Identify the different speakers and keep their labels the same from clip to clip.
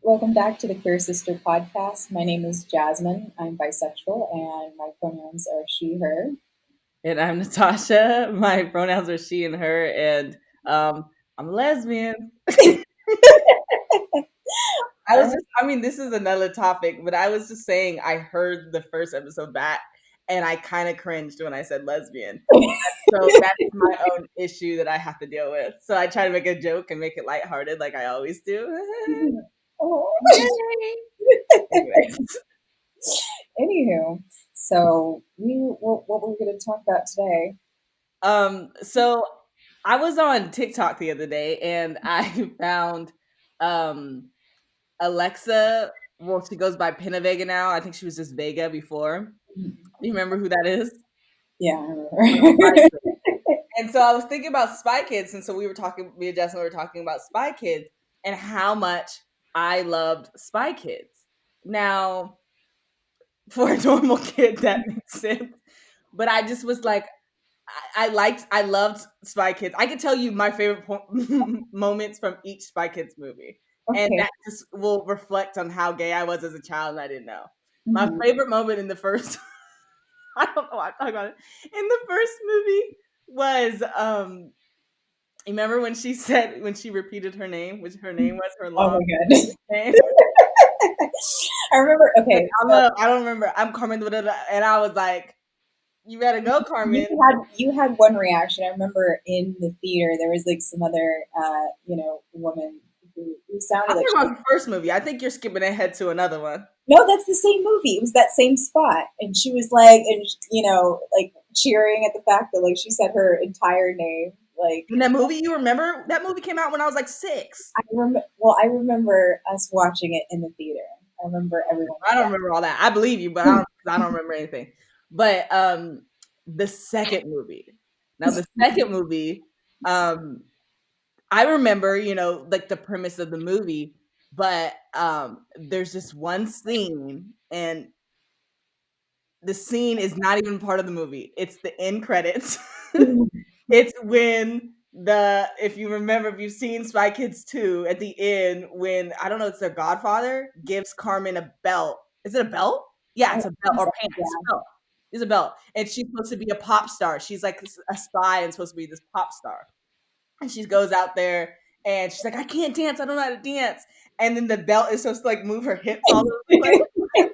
Speaker 1: Welcome back to the Queer Sister podcast. My name is Jasmine. I'm bisexual and my pronouns are she, her.
Speaker 2: And I'm Natasha. My pronouns are she and her, and I'm a lesbian. This is another topic, but I was just saying I heard the first episode back and I kind of cringed when I said lesbian. So that's my own issue that I have to deal with. So I try to make a joke and make it lighthearted like I always do.
Speaker 1: Oh.
Speaker 2: Yay! Anyways.
Speaker 1: Anywho, so what we're going to talk about today?
Speaker 2: So I was on TikTok the other day and I found Alexa. Well, she goes by Vega now. I think she was just Vega before. You remember who that is?
Speaker 1: Yeah, I remember.
Speaker 2: And so I was thinking about Spy Kids, and so me and Justin were talking about Spy Kids and how much I loved Spy Kids. Now, for a normal kid, that makes sense. But I just was like, I loved Spy Kids. I could tell you my favorite moments from each Spy Kids movie. And
Speaker 1: Okay.
Speaker 2: that just will reflect on how gay I was as a child and I didn't know. My
Speaker 1: Mhm.
Speaker 2: favorite moment in the first I don't know why I'm talking about it. In the first movie was you remember when she repeated her name, which her name was her
Speaker 1: Oh
Speaker 2: long
Speaker 1: my god.
Speaker 2: name?
Speaker 1: I remember. Okay,
Speaker 2: I don't remember. I'm Carmen, and I was like, "You better go, Carmen."
Speaker 1: you had one reaction. I remember in the theater there was like some other woman who sounded
Speaker 2: I'm
Speaker 1: like
Speaker 2: talking
Speaker 1: she.
Speaker 2: about the first movie. I think you're skipping ahead to another one.
Speaker 1: No, that's the same movie. It was that same spot, and she was like, and like cheering at the fact that like she said her entire name. Like
Speaker 2: In that movie, you remember that movie came out when I was like 6.
Speaker 1: I remember us watching it in the theater. I remember everyone.
Speaker 2: I don't remember all that. I believe you, but I don't remember anything. But the second movie. Now the second movie, I remember, like the premise of the movie, but there's just one scene, and the scene is not even part of the movie. It's the end credits. It's when if you remember, if you've seen Spy Kids 2, at the end, when I don't know, it's their godfather gives Carmen a belt. Is it a belt? Yeah, it's a belt or pants.
Speaker 1: Yeah.
Speaker 2: Belt. It's a belt. And she's supposed to be a pop star. She's like a spy and supposed to be this pop star. And she goes out there and she's like, I can't dance. I don't know how to dance. And then the belt is supposed to like move her hips all over the place. It's supposed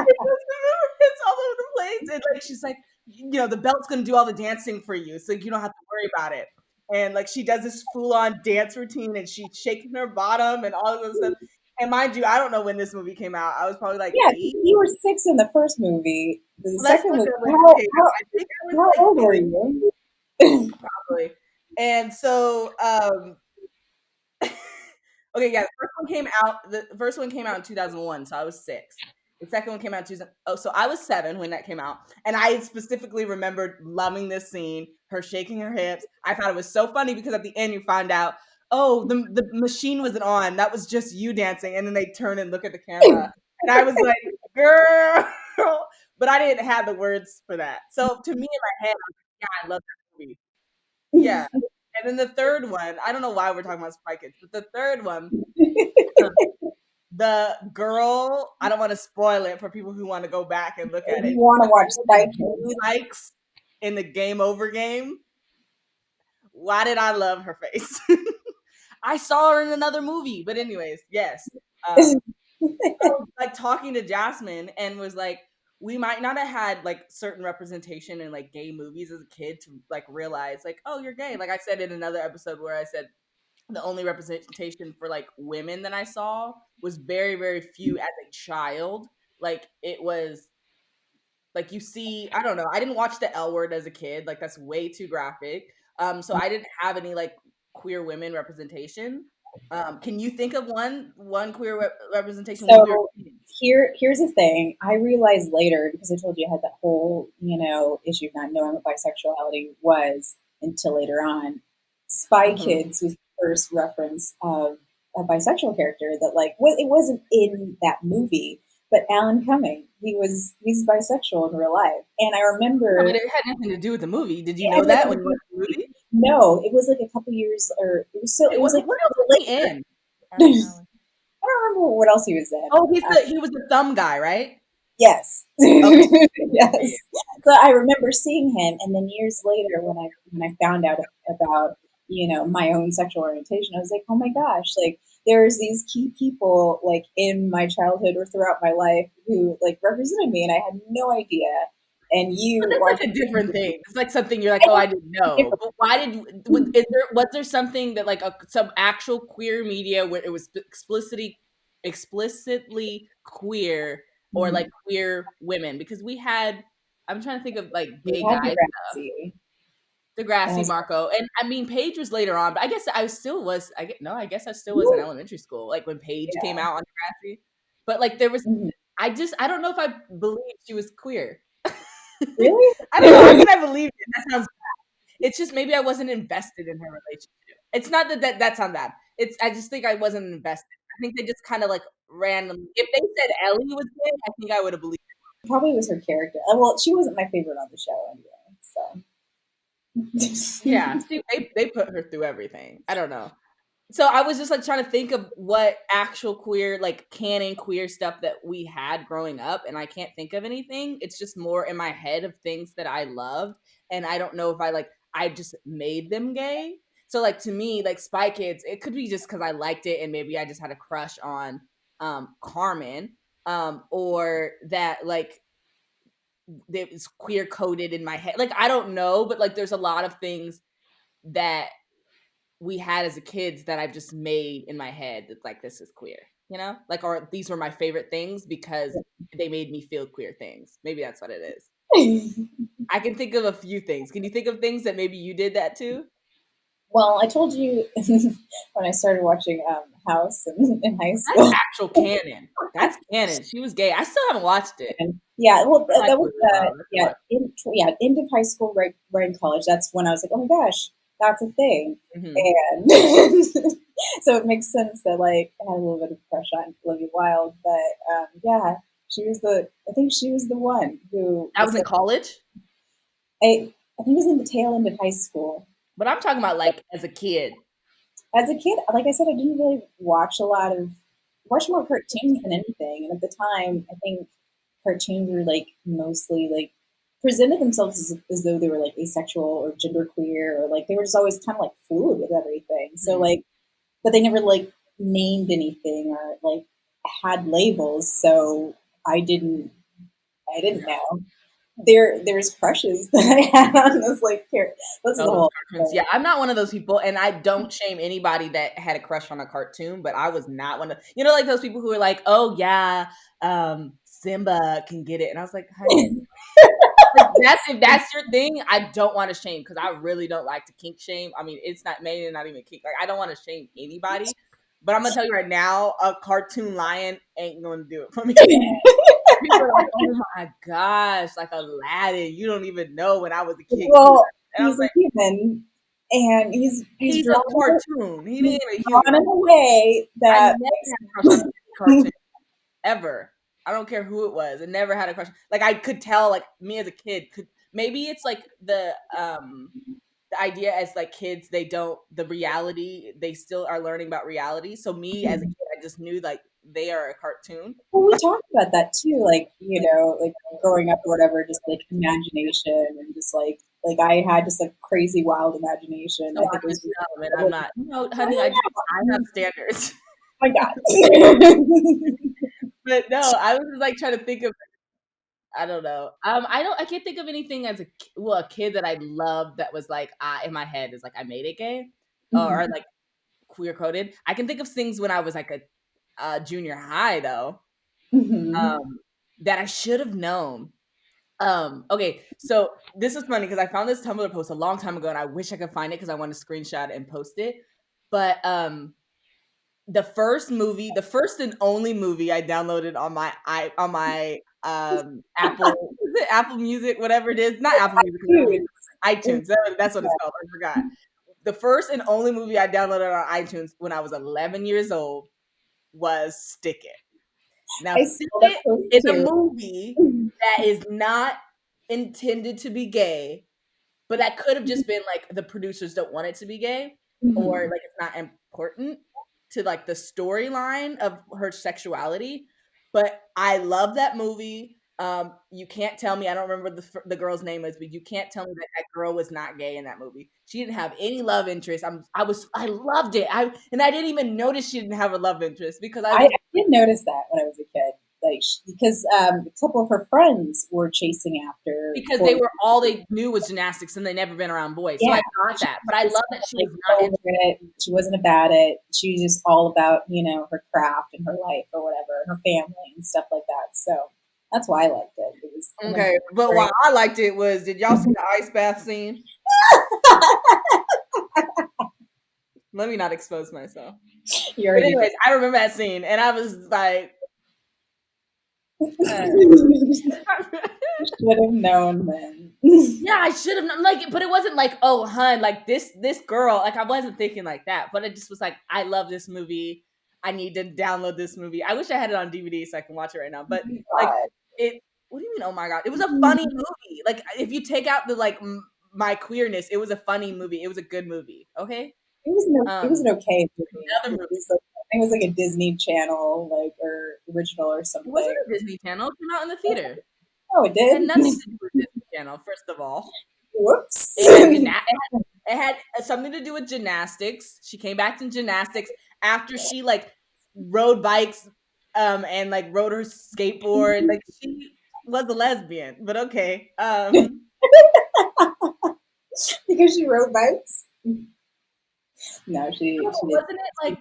Speaker 2: to move her hips all over the place. And like she's like, the belt's gonna do all the dancing for you, so you don't have to worry about it. And like she does this full-on dance routine and she's shaking her bottom and all of this stuff. And mind you, I don't know when this movie came out. I was probably like
Speaker 1: Yeah,
Speaker 2: 8.
Speaker 1: you were 6 in the first movie. The
Speaker 2: Well, let's
Speaker 1: second
Speaker 2: look
Speaker 1: movie.
Speaker 2: at when
Speaker 1: How,
Speaker 2: it came out.
Speaker 1: how,
Speaker 2: I think I was
Speaker 1: how
Speaker 2: like
Speaker 1: old were
Speaker 2: 3,
Speaker 1: you?
Speaker 2: probably. And so okay, yeah, the first one came out in 2001, so I was 6. The second one came out in 2000. Oh, so I was 7 when that came out, and I specifically remembered loving this scene, her shaking her hips. I thought it was so funny because at the end you find out, oh, the machine wasn't on. That was just you dancing, and then they turn and look at the camera, and I was like, girl, but I didn't have the words for that. So to me in my head, I was like, yeah, I love that movie. Yeah. And then the third one, I don't know why we're talking about Spy Kids, but the third one, the girl, I don't want to spoil it for people who want to go back and look at
Speaker 1: If
Speaker 2: it.
Speaker 1: you want to
Speaker 2: The
Speaker 1: watch
Speaker 2: girl
Speaker 1: Spy
Speaker 2: that
Speaker 1: Kids,
Speaker 2: Jamie likes in the Game Over game. Why did I love her face? I saw her in another movie, but anyways, yes. Um, I was like talking to Jasmine and was like, we might not have had like certain representation in like gay movies as a kid to like realize like, oh, you're gay. Like I said in another episode where I said the only representation for like women that I saw was very, very few as a child. Like it was like you see, I don't know. I didn't watch the L Word as a kid. Like that's way too graphic. So I didn't have any like queer women representation. Can you think of one queer representation when we were
Speaker 1: so
Speaker 2: kids?
Speaker 1: here's the thing. I realized later because I told you I had that whole issue of not knowing what bisexuality was until later on. Spy
Speaker 2: Mm-hmm.
Speaker 1: Kids was the first reference of a bisexual character that it wasn't in that movie, but Alan Cumming, he's bisexual in real life, and I
Speaker 2: Yeah, but
Speaker 1: remember.
Speaker 2: it had nothing to do with the movie. Did you
Speaker 1: Yeah,
Speaker 2: know that when you watched the movie?
Speaker 1: no, it was like a couple years, or it was
Speaker 2: It
Speaker 1: like
Speaker 2: wasn't. What else
Speaker 1: the
Speaker 2: was he
Speaker 1: later.
Speaker 2: in? Alan Allen.
Speaker 1: don't remember what else he was in.
Speaker 2: Oh, he was the thumb guy, right?
Speaker 1: Yes.
Speaker 2: Okay. Yeah,
Speaker 1: Yes. So I remember seeing him, and then years later, when I found out about my own sexual orientation, I was like, oh my gosh, like there's these key people like in my childhood or throughout my life who like represented me, and I had no idea. And
Speaker 2: but
Speaker 1: you
Speaker 2: that's
Speaker 1: watch
Speaker 2: like a different thing. It's like something you're like,
Speaker 1: I
Speaker 2: oh,
Speaker 1: know
Speaker 2: I didn't know.
Speaker 1: different.
Speaker 2: But why did was there something that like some actual queer media where it was explicitly queer or like
Speaker 1: Mhm.
Speaker 2: queer women? Because we had, I'm trying to think of like
Speaker 1: We
Speaker 2: gay
Speaker 1: had
Speaker 2: guys,
Speaker 1: Degrassi
Speaker 2: Degrassi,
Speaker 1: as
Speaker 2: Marco, and I mean Paige was later on, but I guess I still was. I guess I still was in
Speaker 1: well.
Speaker 2: elementary school, like when Paige came
Speaker 1: Yeah.
Speaker 2: out on Degrassi. But like there was,
Speaker 1: Mhm.
Speaker 2: I don't know if I believed she was queer.
Speaker 1: Really?
Speaker 2: I don't know. How can I believe it? That sounds. It's just maybe I wasn't invested in her relationship. It's not that sounds bad. It's I just think I wasn't invested. I think they just kind of like random. If they said Ellie was gay, I think I would have believed.
Speaker 1: Probably was her character. Well, she wasn't my favorite on the show anyway, so.
Speaker 2: Yeah, they put her through everything. I don't know. So I was just like trying to think of what actual queer, like canon queer stuff that we had growing up, and I can't think of anything. It's just more in my head of things that I loved, and I don't know if I just made them gay. So like to me, like Spy Kids, it could be just because I liked it, and maybe I just had a crush on Carmen, or that like it was queer coded in my head. Like I don't know, but like there's a lot of things that we had as a kids that I've just made in my head that like this is queer, like or these were my favorite things because they made me feel queer things. Maybe that's what it is. I can think of a few things. Can you think of things that maybe you did that too?
Speaker 1: Well, I told you when I started watching House in high
Speaker 2: That's
Speaker 1: school.
Speaker 2: actual canon. That's canon. She was gay. I still haven't watched it.
Speaker 1: And yeah, well,
Speaker 2: High
Speaker 1: that
Speaker 2: school
Speaker 1: was
Speaker 2: as well. That's
Speaker 1: yeah,
Speaker 2: fun.
Speaker 1: end of high school, right in college. That's when I was like, oh my gosh, that's a thing,
Speaker 2: Mhm.
Speaker 1: and so it makes sense that like I had a little bit of a crush on Olivia Wilde, but yeah, I think she was the one who
Speaker 2: That
Speaker 1: was
Speaker 2: was in
Speaker 1: the,
Speaker 2: college,
Speaker 1: I think it was in the tail end of high school.
Speaker 2: but I'm talking about like as a kid.
Speaker 1: As a kid, like I said, I didn't really watch more cartoons than anything. And at the time, I think cartoons were like mostly like presented themselves as though they were like asexual or genderqueer or like they were just always kind of like fluid with everything. So
Speaker 2: Mhm.
Speaker 1: like, but they never like named anything or like had labels. So I didn't, I didn't know. There's crushes that I had on those like characters. This is
Speaker 2: Oh,
Speaker 1: the
Speaker 2: those
Speaker 1: whole
Speaker 2: cartoons.
Speaker 1: thing.
Speaker 2: Yeah, I'm not one of those people, and I don't shame anybody that had a crush on a cartoon, but I was not one of like those people who were like, "Oh yeah, Simba can get it," and I was like, "Honey, like that's if that's your thing, I don't want to shame because I really don't like to kink shame. I mean, it's not maybe not even kink. Like I don't want to shame anybody, but I'm gonna tell you right now, a cartoon lion ain't gonna do it for me. People are like, "Oh my gosh, like Aladdin, you don't even know when I was a kid."
Speaker 1: Well,
Speaker 2: And I was
Speaker 1: he's a
Speaker 2: like,
Speaker 1: human, and he's
Speaker 2: he's a
Speaker 1: drawn
Speaker 2: cartoon. He
Speaker 1: he's
Speaker 2: ain't a human.
Speaker 1: drawn in a way
Speaker 2: I
Speaker 1: that
Speaker 2: never
Speaker 1: makes
Speaker 2: had a crush on a cartoon ever. I don't care who it was. I never had a crush. Like I could tell, like me as a kid, could maybe it's like the idea as like kids, they don't the reality. They still are learning about reality. So me as a kid, I just knew like they are a cartoon.
Speaker 1: well, we talked about that too, like like growing up or whatever, just like imagination and just like I had just a crazy wild imagination.
Speaker 2: So
Speaker 1: I
Speaker 2: I'm
Speaker 1: think it was
Speaker 2: just
Speaker 1: just
Speaker 2: dumb, and I'm not. Honey, I have standards.
Speaker 1: oh my god.
Speaker 2: But no, I was just like trying to think of I don't know. I can't think of anything as a kid that I loved that was like in my head is like I made it gay or
Speaker 1: Mhm,
Speaker 2: like queer coded. I can think of things when I was like a junior high though,
Speaker 1: mhm,
Speaker 2: um, that I should have known. Okay, so this is funny because I found this Tumblr post a long time ago and I wish I could find it because I want to screenshot and post it. But the first and only movie I downloaded on my Apple is it Apple Music, whatever it is, not Apple Music, 'cause Apple Music,
Speaker 1: dude.
Speaker 2: iTunes. That's what it's called. I forgot. The first and only movie I downloaded on iTunes when I was 11 years old was Stick It. Now,
Speaker 1: I
Speaker 2: Stick
Speaker 1: saw that
Speaker 2: It
Speaker 1: post
Speaker 2: is a
Speaker 1: too.
Speaker 2: movie that is not intended to be gay, but that could have just been like the producers don't want it to be gay or
Speaker 1: Mhm.
Speaker 2: like it's not important. to like the storyline of her sexuality. But I love that movie. You can't tell me, I don't remember the girl's name is, but you can't tell me that that girl was not gay in that movie. She didn't have any love interest. I loved it. I didn't even notice she didn't have a love interest because I
Speaker 1: I
Speaker 2: was
Speaker 1: did notice that when I was a kid, like because a couple of her friends were chasing after
Speaker 2: because they
Speaker 1: boys.
Speaker 2: were all they knew was gymnastics and they never been around boys. So
Speaker 1: Yeah,
Speaker 2: I got
Speaker 1: she
Speaker 2: that, but
Speaker 1: was
Speaker 2: I
Speaker 1: just
Speaker 2: love that she
Speaker 1: like
Speaker 2: was not
Speaker 1: over
Speaker 2: interested.
Speaker 1: it. She wasn't about it. She was just all about her craft and her life or whatever, and her family and stuff like that. So that's why I liked it. It was kind of
Speaker 2: Okay, but why
Speaker 1: great.
Speaker 2: I liked it was, did y'all see the ice bath scene? Let me not expose myself.
Speaker 1: You
Speaker 2: But
Speaker 1: already did.
Speaker 2: anyways, I remember that scene, and I was like, uh,
Speaker 1: Should have known then.
Speaker 2: yeah, I should have known. Like, but it wasn't like, oh, hun, like this girl. Like, I wasn't thinking like that. But it just was like, I love this movie. I need to download this movie. I wish I had it on DVD so I can watch it right now. But like,
Speaker 1: God.
Speaker 2: it. What do you mean? Oh my god, it was a funny movie. Like, if you take out the like my queerness, it was a funny movie. It was a good movie. Okay.
Speaker 1: It was
Speaker 2: Um,
Speaker 1: an okay movie.
Speaker 2: Another movie.
Speaker 1: It was like a Disney Channel like or original or
Speaker 2: It wasn't
Speaker 1: something.
Speaker 2: a Disney Channel. It came out in the theater.
Speaker 1: Oh, it
Speaker 2: It had
Speaker 1: did.
Speaker 2: nothing to do with Disney Channel. First of all,
Speaker 1: Whoops.
Speaker 2: it had it had something to do with gymnastics. She came back to gymnastics after she like rode bikes, and like rode her skateboard. Like she was a lesbian, but okay.
Speaker 1: Because she rode bikes. No, she did.
Speaker 2: Wasn't it like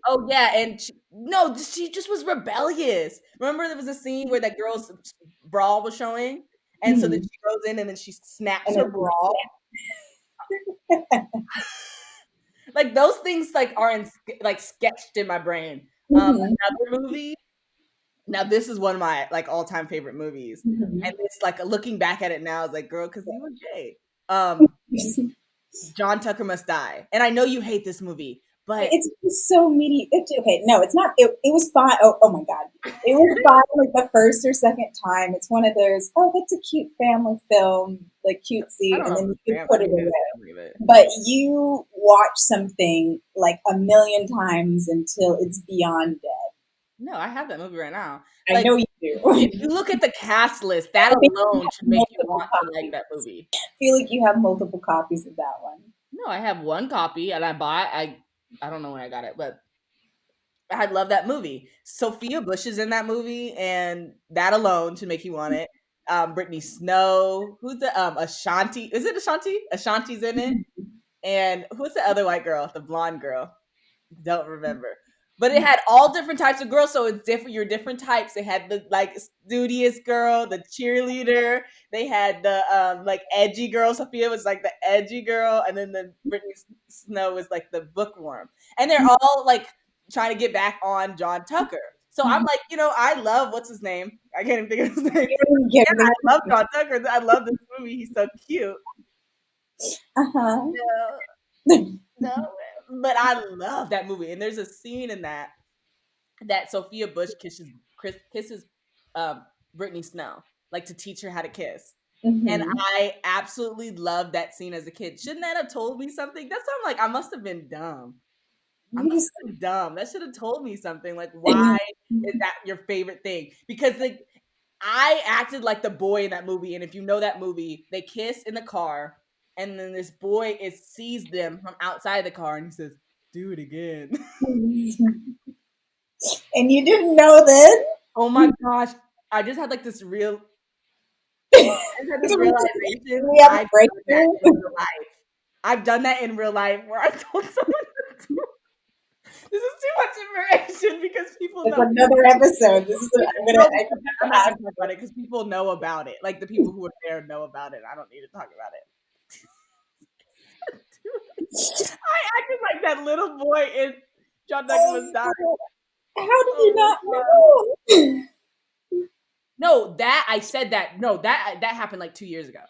Speaker 2: oh yeah, and no, she just was rebellious. Remember there was a scene where that girl's bra was showing, and so then
Speaker 1: Mhm.
Speaker 2: she goes in and then she snaps
Speaker 1: And
Speaker 2: her
Speaker 1: then
Speaker 2: bra. Like those things like are like sketched in my brain.
Speaker 1: mhm,
Speaker 2: Another movie. Now this is one of my like all time favorite movies,
Speaker 1: mhm.
Speaker 2: and it's like looking back at it now, it's like, girl, because you were gay. Um, John Tucker Must Die, and I know you hate this movie, but
Speaker 1: It's just so meaty. Okay, no, it's not. It was fine. Oh my god, it was fine. Like the first or second time, it's one of those. Oh, that's a cute family film, like
Speaker 2: I
Speaker 1: cutesy,
Speaker 2: don't
Speaker 1: and
Speaker 2: know if
Speaker 1: then you
Speaker 2: it's
Speaker 1: put
Speaker 2: I
Speaker 1: it
Speaker 2: mean, it is
Speaker 1: away.
Speaker 2: family, but
Speaker 1: But you watch something like a million times until it's beyond dead.
Speaker 2: no, I have that movie right now.
Speaker 1: I
Speaker 2: Like
Speaker 1: know you do.
Speaker 2: if you look at the cast list, that
Speaker 1: I think you
Speaker 2: alone
Speaker 1: have
Speaker 2: should make you
Speaker 1: multiple
Speaker 2: want to like
Speaker 1: copies.
Speaker 2: that movie.
Speaker 1: I feel like you have multiple copies of that one.
Speaker 2: No, I have one copy, and I don't know when I got it, but I love that movie. Sophia Bush is in that movie, and that alone should make you want it. Brittany Snow, who's the Ashanti? Is it Ashanti? Ashanti's in it, and who's the other white girl? The blonde girl. Don't remember. But it had all different types of girls, so it's different. You're different types. They had the like studious girl, the cheerleader. They had the like edgy girl. Sophia was like the edgy girl, and then the Brittany Snow was like the bookworm. And they're all like trying to get back on John Tucker. So I'm like, I love what's his name. I can't even think of his name.
Speaker 1: Get
Speaker 2: Yeah, I love John Tucker. I love this movie. He's so cute.
Speaker 1: uh-huh.
Speaker 2: No, no, but I love that movie. And there's a scene in that Sophia Bush kisses um, Brittany Snow, like to teach her how to kiss. And
Speaker 1: hmm
Speaker 2: I absolutely loved that scene as a kid. Shouldn't that have told me something? That's why I'm like, I must have been dumb. I
Speaker 1: You
Speaker 2: must
Speaker 1: just
Speaker 2: have been dumb. That should have told me something. Like, why is that your favorite thing? Because like I acted like the boy in that movie, and if you know that movie, they kiss in the car, and then this boy sees them from outside the car, and he says, "Do it again."
Speaker 1: and you didn't know then.
Speaker 2: Oh my gosh. I just had like this real I just had this realization.
Speaker 1: We have a
Speaker 2: I've done that
Speaker 1: breakthrough.
Speaker 2: in real life. I've done that in real life where I told someone this is too much information because people
Speaker 1: It's
Speaker 2: know.
Speaker 1: another episode. This is
Speaker 2: No,
Speaker 1: I
Speaker 2: I'm not
Speaker 1: have
Speaker 2: gonna talk about it because people know about it. Like the people who were there know about it. I don't need to talk about it. I acted like that little boy in John Tucker Must Die.
Speaker 1: oh, how did you
Speaker 2: Oh
Speaker 1: not
Speaker 2: my god.
Speaker 1: know?
Speaker 2: No, that I said that. No, that happened like 2 years ago.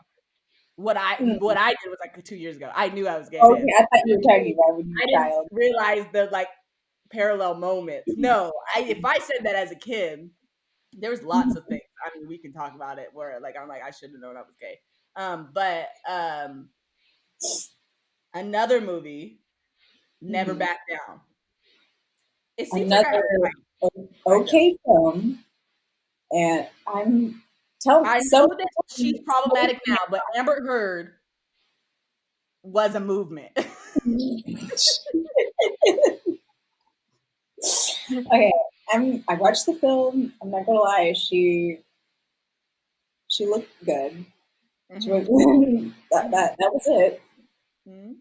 Speaker 2: What I did was like 2 years ago. I knew I was gay then.
Speaker 1: Okay, I thought you were talking about when you
Speaker 2: I
Speaker 1: were a
Speaker 2: didn't
Speaker 1: child.
Speaker 2: realize the like parallel moments. No, if I said that as a kid, there's lots of things. I mean, we can talk about it where like I'm like I should have known I was gay. But another movie, Never
Speaker 1: Mhm.
Speaker 2: Back Down. It seems like I
Speaker 1: Another
Speaker 2: heard kind of.
Speaker 1: okay film, and I'm telling
Speaker 2: I
Speaker 1: some.
Speaker 2: know that she's problematic now, but Amber Heard was a movement.
Speaker 1: Okay, I watched the film. I'm not gonna lie, she looked good. She was,
Speaker 2: Mhm. Mhm.
Speaker 1: that was it.
Speaker 2: Mhm.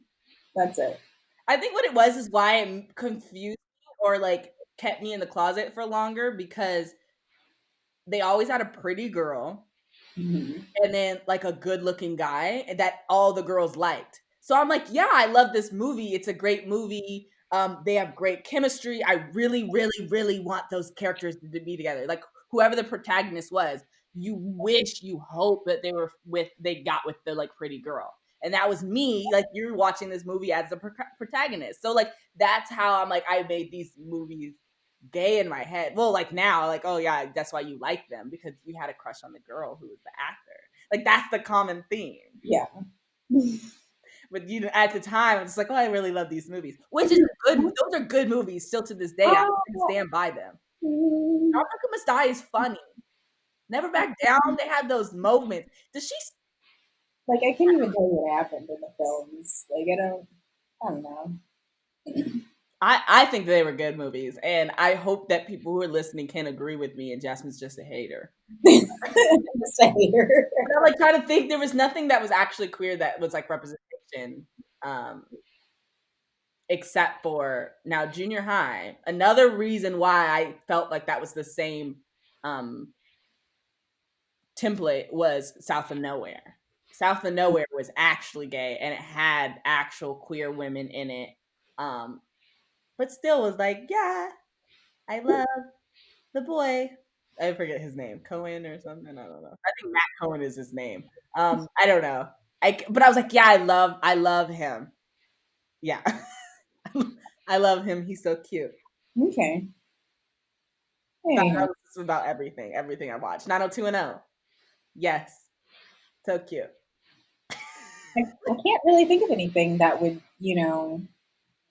Speaker 1: That's it.
Speaker 2: I think what it was is why it confused me or like kept me in the closet for longer because they always had a pretty girl
Speaker 1: Mhm.
Speaker 2: and then like a good looking guy that all the girls liked. So I'm like, yeah, I love this movie. It's a great movie. They have great chemistry. I really, really, really want those characters to be together. Like whoever the protagonist was, you wish, you hope that they got with the like pretty girl. And that was me. Like you're watching this movie as the protagonist. So like that's how I'm like I made these movies gay in my head. Well, like now, like, oh yeah, that's why you like them because you had a crush on the girl who was the actor. Like that's the common theme.
Speaker 1: Yeah.
Speaker 2: But you know, at the time, it's like, oh, I really love these movies, which is good. Those are good movies still to this day. I can
Speaker 1: Oh,
Speaker 2: stand by them.
Speaker 1: mm,
Speaker 2: Africa Must Die is funny. Never Back Down. They had those moments. Does she?
Speaker 1: like I can't even tell you what happened in the films. Like I don't know.
Speaker 2: I think they were good movies, and I hope that people who are listening can agree with me. And Jasmine's just a hater.
Speaker 1: Just a hater.
Speaker 2: But I'm like trying to think. There was nothing that was actually queer that was like representation. Um, except for now junior high. Another reason why I felt like that was the same um, template was South of Nowhere. South of Nowhere was actually gay and it had actual queer women in it. Um, but still was like, yeah, I love the boy. I forget his name, Cohen or something. I don't know. I think Matt Cohen is his name. I don't know. But I was like, yeah, I love him. Yeah, I love him. He's so cute.
Speaker 1: Okay.
Speaker 2: That
Speaker 1: Anyhow,
Speaker 2: was about everything I watched. 90210. Yes, so cute.
Speaker 1: I can't really think of anything that would,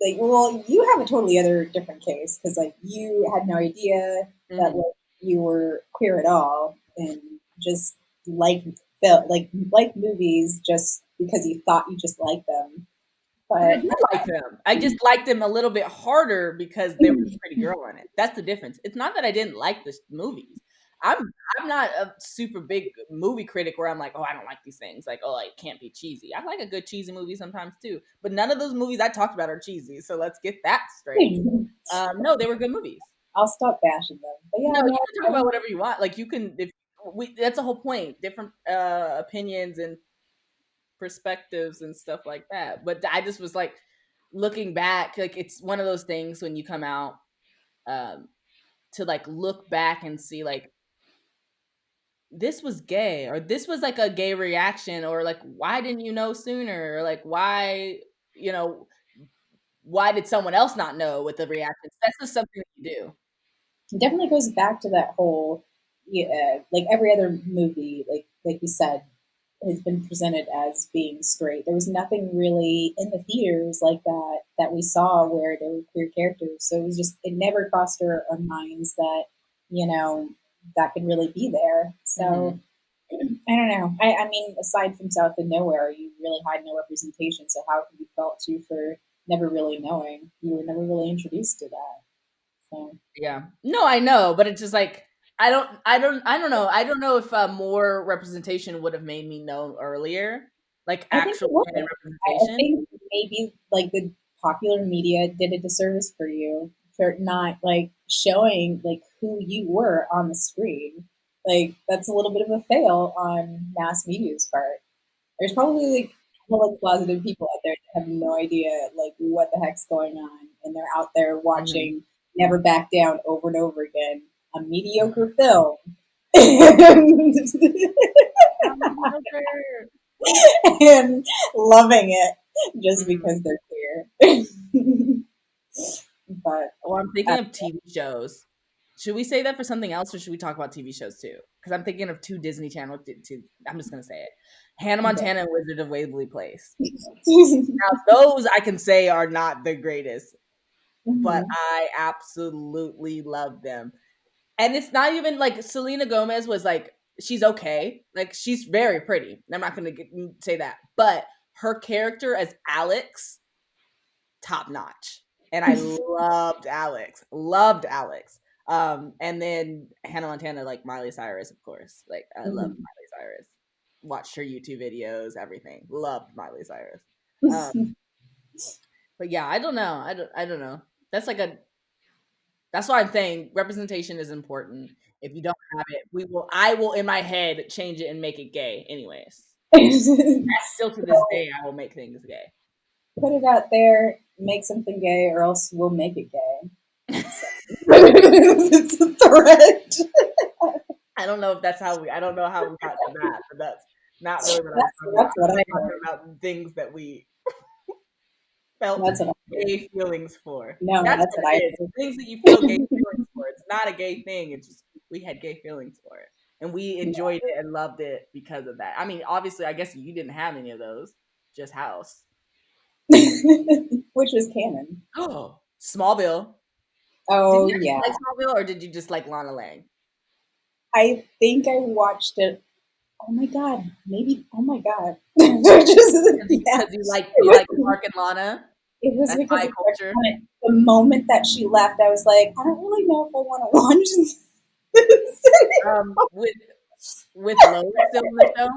Speaker 1: like, well, you have a totally other different case because, like, you had no idea that
Speaker 2: Mhm.
Speaker 1: like you were queer at all, and just like felt like movies just because you thought you just liked them.
Speaker 2: But I
Speaker 1: But
Speaker 2: did like them. I just liked them a little bit harder because there was a pretty girl in it. That's the difference. It's not that I didn't like the movies. I'm I'm not a super big movie critic where I'm like, oh, I don't like these things. Like, oh, it can't be cheesy. I like a good cheesy movie sometimes too. But none of those movies I talked about are cheesy. So let's get that straight. No, they were good movies.
Speaker 1: I'll stop bashing them. But
Speaker 2: No,
Speaker 1: yeah,
Speaker 2: you
Speaker 1: no,
Speaker 2: can talk about whatever you want. Like you can if we that's the whole point. Different opinions and perspectives and stuff like that. But I just was like looking back, like it's one of those things when you come out um to like look back and see like this was gay or this was like a gay reaction or like why didn't you know sooner or like why you know why did someone else not know with the reactions? That's just something you do.
Speaker 1: it definitely goes back to that whole, yeah, like every other movie, like you said, has been presented as being straight. There was nothing really in the theaters like that we saw where there were queer characters. So it was just it never crossed our minds that you know that could really be there. So
Speaker 2: Hmm.
Speaker 1: I don't know. I mean, aside from South of Nowhere, you really had no representation. So how could you fault you for never really knowing? You were never really introduced to that. So
Speaker 2: Yeah. No, I know, but it's just like I don't know. I don't know if more representation would have made me know earlier, like
Speaker 1: I think it
Speaker 2: actual
Speaker 1: would.
Speaker 2: canon
Speaker 1: I
Speaker 2: representation.
Speaker 1: think maybe like the popular media did a disservice for you for not like showing like who you were on the screen. Like that's a little bit of a fail on mass media's part. There's probably like like closeted people out there that have no idea like what the heck's going on, and they're out there
Speaker 2: Mhm.
Speaker 1: watching Never Back Down over and over again, a mediocre film. and and loving it just
Speaker 2: Mhm.
Speaker 1: because they're queer. But
Speaker 2: Well, I'm
Speaker 1: uh,
Speaker 2: thinking of TV shows. Should we say that for something else, or should we talk about TV shows too? Because I'm thinking of two Disney Channel. I'm just gonna say it: Hannah Montana and Wizard of Waverly Place. Now, those I can say are not the greatest. but
Speaker 1: Mhm.
Speaker 2: I absolutely love them. And it's not even like Selena Gomez was like, she's okay. Like, she's very pretty. I'm not going to say that. But her character as Alex, top notch. And I loved Alex. Loved Alex. And then Hannah Montana, like Miley Cyrus, of course. Like, I loved
Speaker 1: Mhm.
Speaker 2: Miley Cyrus. Watched her YouTube videos, everything. Loved Miley Cyrus. Um, but yeah, I don't know. I don't know. That's like a that's why I'm saying representation is important. If you don't have it, I will in my head change it and make it gay anyways. Still to this day I will make things gay.
Speaker 1: Put it out there, make something gay, or else we'll make it gay. So. It's a threat.
Speaker 2: I don't know if that's how I don't know how we got to that, but that's not really what I was talking about.
Speaker 1: That's what
Speaker 2: I was
Speaker 1: I
Speaker 2: talking
Speaker 1: heard.
Speaker 2: about things that we felt
Speaker 1: That's what I heard.
Speaker 2: gay feelings for.
Speaker 1: No,
Speaker 2: That's
Speaker 1: that's
Speaker 2: what
Speaker 1: what I
Speaker 2: it is.
Speaker 1: heard.
Speaker 2: Things that you feel gay feelings for. It's not a gay thing. It's just we had gay feelings for it. And we enjoyed it and loved it because of that. I mean, obviously, I guess you didn't have any of those. Just House.
Speaker 1: Which was canon.
Speaker 2: Oh, Smallville. Did
Speaker 1: Oh
Speaker 2: you
Speaker 1: yeah,
Speaker 2: actually like Smallville or did you just like Lana Lang?
Speaker 1: I think I watched it. Oh my god, maybe. Oh my god, just yeah.
Speaker 2: Because you
Speaker 1: It
Speaker 2: like
Speaker 1: was,
Speaker 2: Clark and Lana?
Speaker 1: it was
Speaker 2: That's
Speaker 1: because
Speaker 2: my
Speaker 1: of
Speaker 2: culture.
Speaker 1: the moment that she left, I was like, I don't really know if I want to watch this.
Speaker 2: With Lois still on the show?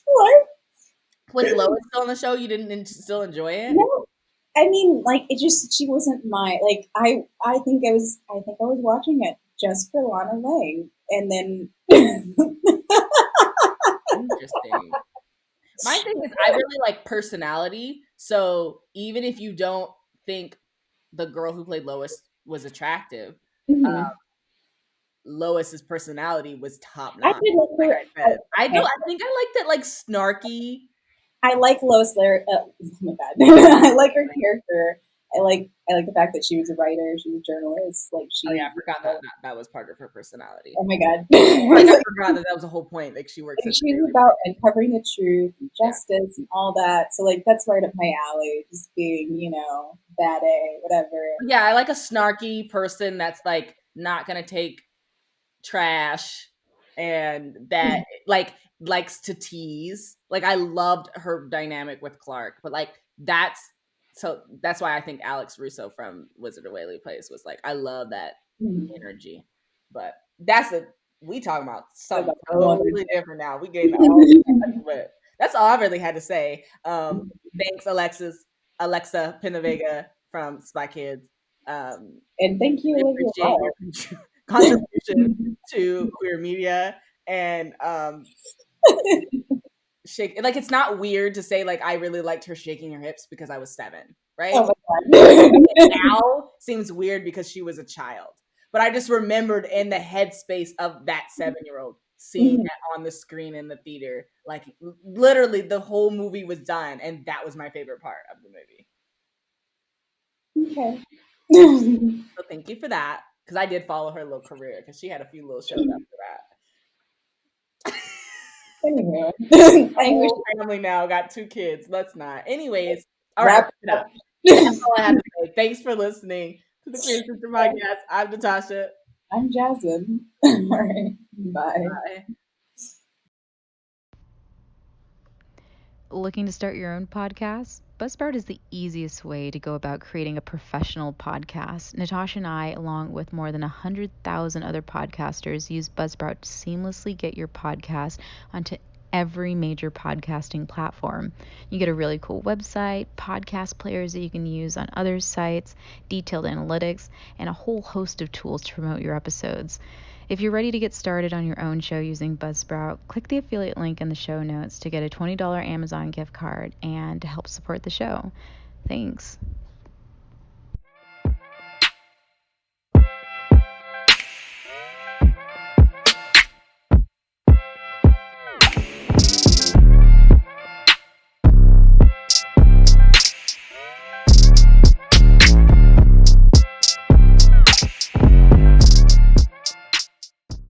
Speaker 1: What?
Speaker 2: With Lois still on the show, you didn't still enjoy it?
Speaker 1: No, I mean, like it just she wasn't my like. I think I was watching it just for Lana Lang, and then
Speaker 2: Interesting. My thing is, I really like personality. So even if you don't think the girl who played Lois was attractive,
Speaker 1: Mhm.
Speaker 2: Lois's personality was top
Speaker 1: I
Speaker 2: notch.
Speaker 1: did like
Speaker 2: Like
Speaker 1: her.
Speaker 2: I said, I do.
Speaker 1: Okay.
Speaker 2: I think I liked it like snarky.
Speaker 1: I like Lois Lair. Oh my god, I like her character. I like the fact that she was a writer. She was a journalist. Like
Speaker 2: Oh yeah,
Speaker 1: she.
Speaker 2: I forgot that was part of her personality.
Speaker 1: Oh my god.
Speaker 2: Like I forgot that was the whole point. Like she works
Speaker 1: Like
Speaker 2: at the
Speaker 1: she's
Speaker 2: Daily.
Speaker 1: about uncovering the truth and
Speaker 2: Yeah.
Speaker 1: justice and all that. So like that's right up my alley. Just being, bad A, whatever.
Speaker 2: Yeah, I like a snarky person that's like not gonna take trash and that like likes to tease. Like I loved her dynamic with Clark, but like that's why I think Alex Russo from Wizard of Waverly Place was like I love that energy. But we talking about something totally different now. We getting all but that's all I really had to say. Thanks Alexa Pinavega from Spy Kids.
Speaker 1: And thank you,
Speaker 2: Really
Speaker 1: Olivia
Speaker 2: appreciate
Speaker 1: Wilde.
Speaker 2: your contribution to queer media and shake like it's not weird to say like I really liked her shaking her hips because I was 7, right?
Speaker 1: Oh my
Speaker 2: It
Speaker 1: god.
Speaker 2: now seems weird because she was a child. But I just remembered in the headspace of that 7-year-old seeing that on the screen in the theater. Like literally the whole movie was done and that was my favorite part of the movie.
Speaker 1: Okay.
Speaker 2: So thank you for that. Because I did follow her little career because she had a few little shows after that.
Speaker 1: Anyway,
Speaker 2: A
Speaker 1: I wish
Speaker 2: whole family now got 2 kids. Let's not. Anyways, all right,
Speaker 1: wrap
Speaker 2: wrap it
Speaker 1: it
Speaker 2: up.
Speaker 1: up.
Speaker 2: That's all I have to say. Thanks for listening to the Queer Sister Podcast. I'm Natasha.
Speaker 1: I'm Jasmine. All right. Bye.
Speaker 2: Bye.
Speaker 3: Looking to start your own podcast? Buzzsprout is the easiest way to go about creating a professional podcast. Natasha and I, along with more than 100,000 other podcasters, use Buzzsprout to seamlessly get your podcast onto every major podcasting platform. You get a really cool website, podcast players that you can use on other sites, detailed analytics, and a whole host of tools to promote your episodes. If you're ready to get started on your own show using Buzzsprout, click the affiliate link in the show notes to get a $20 Amazon gift card and to help support the show. Thanks.